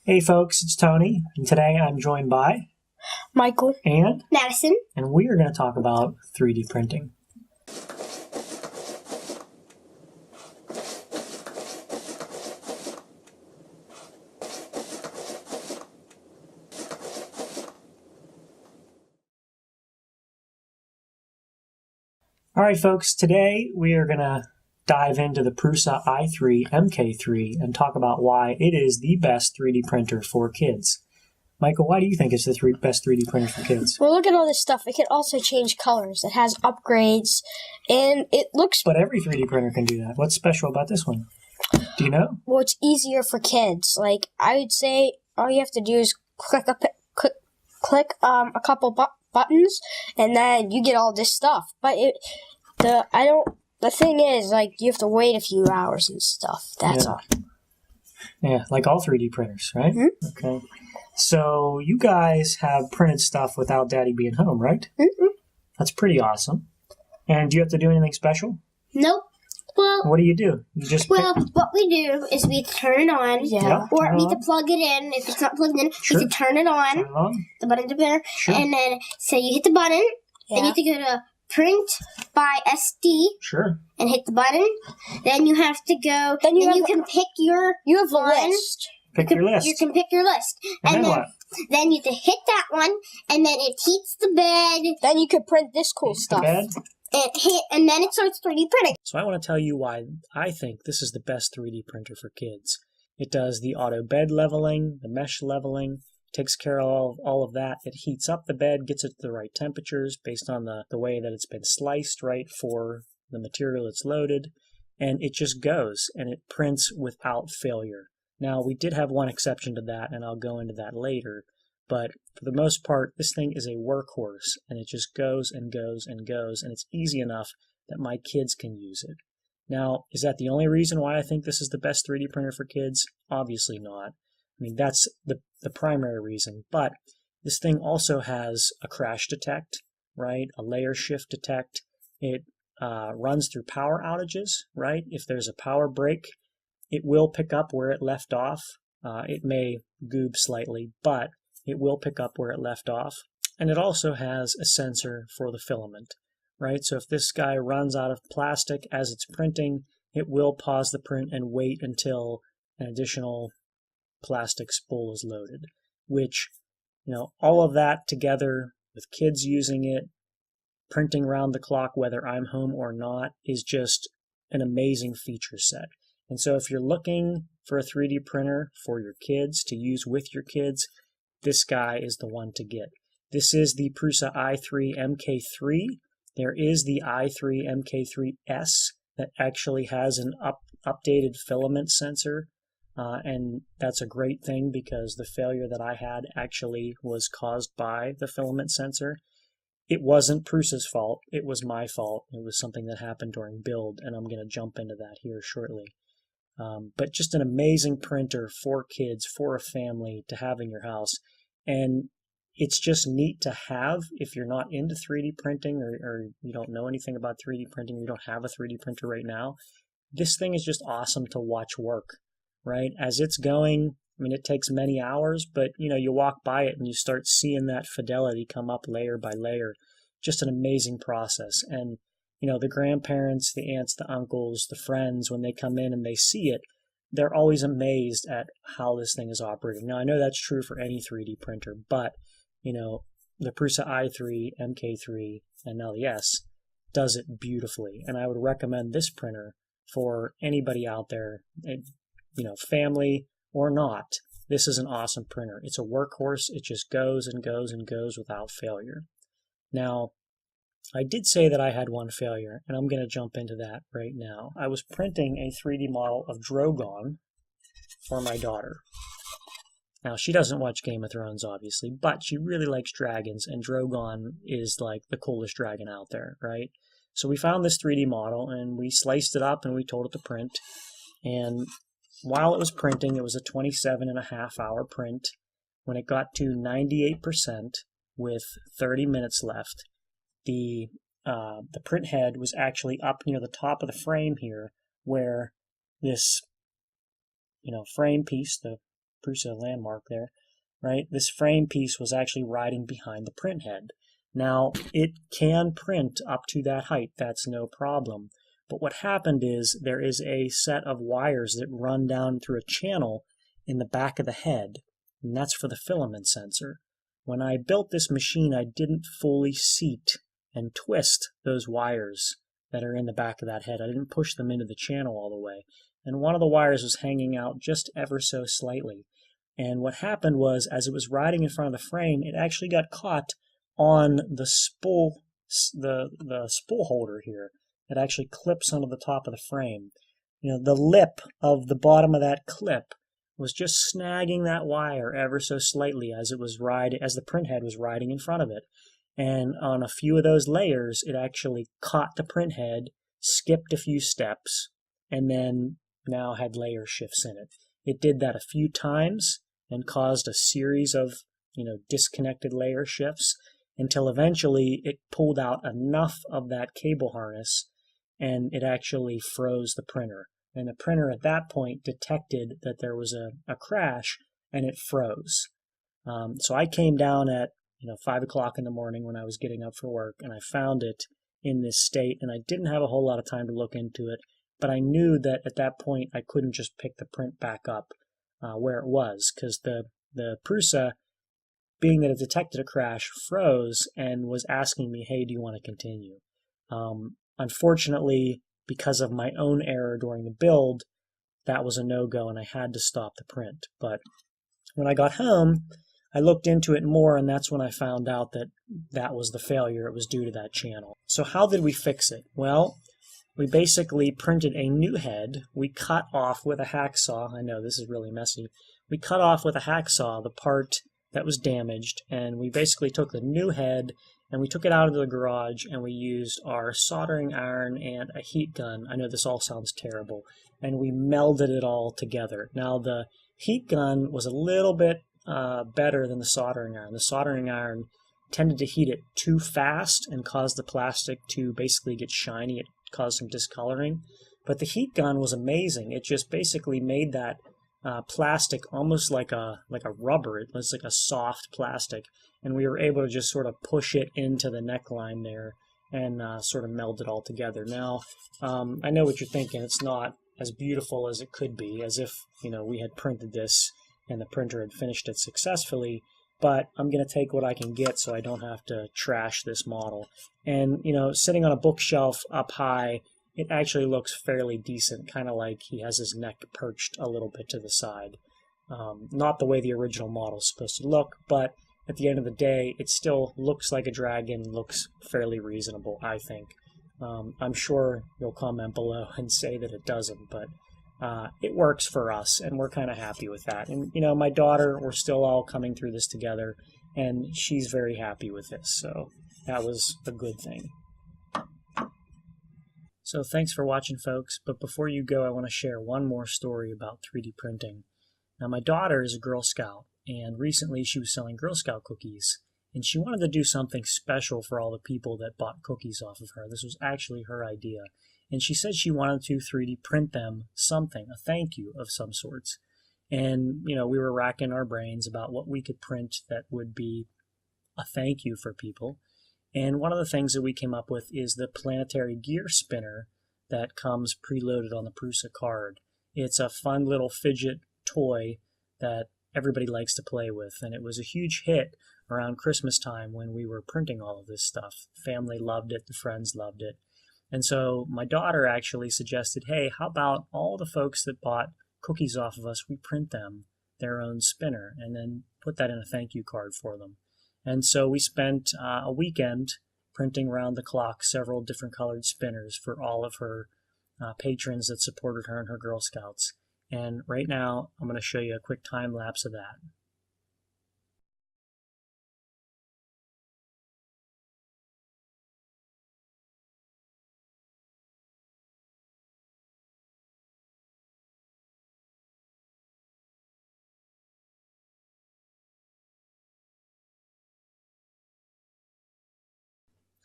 Hey folks, it's Tony, and today I'm joined by Michael and Madison, and we are going to talk about 3D printing. Alright folks, today we are going to dive into the Prusa i3 MK3 and talk about why it is the best 3D printer for kids. Michael, why do you think it's the best 3D printer for kids? well, look at all this stuff. It can also change colors. It has upgrades, and it looks... But every 3D printer can do that. What's special about this one? Do you know? Well, it's easier for kids. Like, I would say all you have to do is click a couple buttons, and then you get all this stuff. But the thing is, like, you have to wait a few hours and stuff. That's all. Yeah, like all 3D printers, right? Mm-hmm. Okay. So you guys have printed stuff without Daddy being home, right? Mm-hmm. That's pretty awesome. And do you have to do anything special? Nope. Well, what do? You just what we do is we turn it on, or we can plug it in. If it's not plugged in, sure. we can turn it on. The button's up there, sure. And then so you hit the button, then you have to go to print by SD, sure, and hit the button. Then you have to go. Then you can pick your. You have a list. Pick your list. You can pick your list, and then what? Then you have to hit that one, and then it heats the bed. Then you can print this cool stuff. The bed? And then it starts 3D printing. So I want to tell you why I think this is the best 3D printer for kids. It does the auto bed leveling, the mesh leveling, takes care of all of that. It heats up the bed, gets it to the right temperatures based on the way that it's been sliced, right, for the material it's loaded. And it just goes, and it prints without failure. Now, we did have one exception to that, and I'll go into that later. But for the most part, this thing is a workhorse, and it just goes and goes and goes, and it's easy enough that my kids can use it. Now, is that the only reason why I think this is the best 3D printer for kids? Obviously not. I mean, that's the primary reason. But this thing also has a crash detect, right? A layer shift detect. It runs through power outages, right? If there's a power break, it will pick up where it left off. It may goob slightly, but it will pick up where it left off. And it also has a sensor for the filament, right? So if this guy runs out of plastic as it's printing, it will pause the print and wait until an additional plastic spool is loaded, which, all of that together with kids using it, printing round the clock, whether I'm home or not, is just an amazing feature set. And so if you're looking for a 3D printer for your kids to use with your kids, this guy is the one to get. This is the Prusa i3 MK3. There is the i3 MK3S that actually has an updated filament sensor. And that's a great thing because the failure that I had actually was caused by the filament sensor. It wasn't Prusa's fault. It was my fault. It was something that happened during build, and I'm going to jump into that here shortly. But just an amazing printer for kids, for a family to have in your house. And it's just neat to have if you're not into 3D printing or you don't know anything about 3D printing, you don't have a 3D printer right now. This thing is just awesome to watch work, right? As it's going, I mean, it takes many hours, but, you walk by it and you start seeing that fidelity come up layer by layer. Just an amazing process. And the grandparents, the aunts, the uncles, the friends, when they come in and they see it, they're always amazed at how this thing is operating. Now, I know that's true for any 3D printer, but, the Prusa i3, MK3, and now the S does it beautifully. And I would recommend this printer for anybody out there, family or not. This is an awesome printer. It's a workhorse. It just goes and goes and goes without failure. Now, I did say that I had one failure, and I'm going to jump into that right now. I was printing a 3D model of Drogon for my daughter. Now, she doesn't watch Game of Thrones, obviously, but she really likes dragons, and Drogon is like the coolest dragon out there, right? So we found this 3D model, and we sliced it up, and we told it to print. And while it was printing, it was a 27.5-hour print. When it got to 98% with 30 minutes left, the print head was actually up near the top of the frame here, where this frame piece, the Prusa landmark there, right? This frame piece was actually riding behind the print head. Now, it can print up to that height, that's no problem. But what happened is there is a set of wires that run down through a channel in the back of the head, and that's for the filament sensor. When I built this machine, I didn't fully seat and twist those wires that are in the back of that head. I didn't push them into the channel all the way. And one of the wires was hanging out just ever so slightly. And what happened was, as it was riding in front of the frame, it actually got caught on the spool, the spool holder here. It actually clips onto the top of the frame. The lip of the bottom of that clip was just snagging that wire ever so slightly as the print head was riding in front of it. And on a few of those layers, it actually caught the print head, skipped a few steps, and then now had layer shifts in it. It did that a few times and caused a series of, disconnected layer shifts until eventually it pulled out enough of that cable harness and it actually froze the printer. And the printer at that point detected that there was a crash and it froze. So I came down at 5 o'clock in the morning when I was getting up for work, and I found it in this state, and I didn't have a whole lot of time to look into it, but I knew that at that point I couldn't just pick the print back up where it was, because the Prusa, being that it detected a crash, froze and was asking me, hey, do you want to continue? Unfortunately, because of my own error during the build, that was a no-go and I had to stop the print. But when I got home, I looked into it more, and that's when I found out that that was the failure. It was due to that channel. So how did we fix it? Well, we basically printed a new head. We cut off with a hacksaw. I know this is really messy. We cut off with a hacksaw the part that was damaged, and we basically took the new head and we took it out of the garage and we used our soldering iron and a heat gun. I know this all sounds terrible. And we melded it all together. Now the heat gun was a little bit better than the soldering iron. The soldering iron tended to heat it too fast and cause the plastic to basically get shiny. It caused some discoloring. But the heat gun was amazing. It just basically made that plastic almost like a rubber. It was like a soft plastic, and we were able to just sort of push it into the neckline there and sort of meld it all together. Now, I know what you're thinking. It's not as beautiful as it could be, as if we had printed this and the printer had finished it successfully. But I'm going to take what I can get so I don't have to trash this model. And sitting on a bookshelf up high, it actually looks fairly decent, kind of like he has his neck perched a little bit to the side. Not the way the original model is supposed to look, but at the end of the day, it still looks like a dragon, looks fairly reasonable, I think. I'm sure you'll comment below and say that it doesn't, but it works for us, and we're kind of happy with that. And, my daughter, we're still all coming through this together, and she's very happy with this, so that was a good thing. So thanks for watching, folks, but before you go, I want to share one more story about 3D printing. Now, my daughter is a Girl Scout, and recently she was selling Girl Scout cookies, and she wanted to do something special for all the people that bought cookies off of her. This was actually her idea, and she said she wanted to 3D print them something, a thank you of some sorts. And, we were racking our brains about what we could print that would be a thank you for people. And one of the things that we came up with is the Planetary gear spinner that comes preloaded on the Prusa card. It's a fun little fidget toy that everybody likes to play with, and it was a huge hit around Christmas time when we were printing all of this stuff. Family loved it, the friends loved it. And so my daughter actually suggested, hey, how about all the folks that bought cookies off of us, we print them their own spinner and then put that in a thank you card for them. And so we spent a weekend printing round the clock several different colored spinners for all of her patrons that supported her and her Girl Scouts. And right now, I'm going to show you a quick time lapse of that.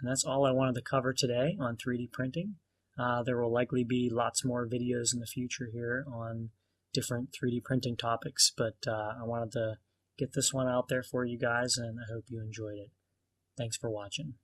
And that's all I wanted to cover today on 3D printing. There will likely be lots more videos in the future here on different 3D printing topics, but I wanted to get this one out there for you guys, and I hope you enjoyed it. Thanks for watching.